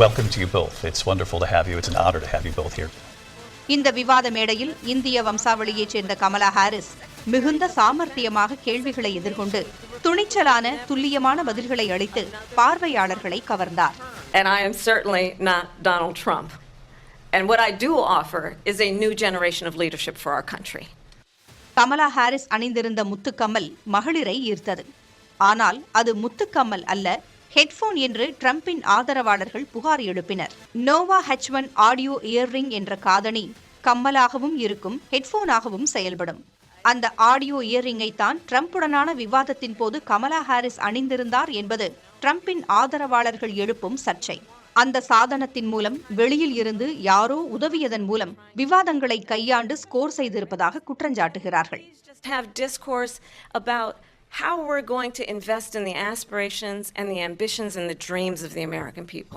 Welcome to you both. It's wonderful to have you. It's an honor to have you both here. இந்த விவாத மேடையில் இந்திய வம்சாவளியைச் சேர்ந்த கமலா ஹாரிஸ் மிகுந்த சாமர்த்தியமாக கேள்விகளை எதிர்கொண்டு துணிச்சலான துல்லியமான பதில்களை அளித்து பார்வையாளர்களை கவர்ந்தார். And I am certainly not Donald Trump. And what I do offer is a new generation of leadership for our country. Kamala Harris அணிந்திருந்த முத்துக்கம்மல் மகளிரை ஈர்த்தது. ஆனால் அது முத்துக்கம்மல் அல்ல, ஹெட்போன் என்று ட்ரம்பின் ஆதரவாளர்கள் புகார் எழுப்பினர். நோவா H1 ஆடியோ இயர்ரிங் என்ற காதணி கம்மலாகவும் இருக்கும், ஹெட்போனாகவும் செயல்படும். அந்த ஆடியோ இயர்ரிங்கை தான் ட்ரம்புடனான விவாதத்தின் போது கமலா ஹாரிஸ் அணிந்திருந்தார் என்பது ட்ரம்பின் ஆதரவாளர்கள் எழுப்பும் சர்ச்சை. அந்த சாதனத்தின் மூலம் வெளியில் இருந்து யாரோ உதவியதன் மூலம் விவாதங்களை கையாண்டு ஸ்கோர் செய்திருப்பதாக குற்றஞ்சாட்டுகிறார்கள். Have discourse about how we're going to invest in the aspirations and the ambitions and the dreams of the American people.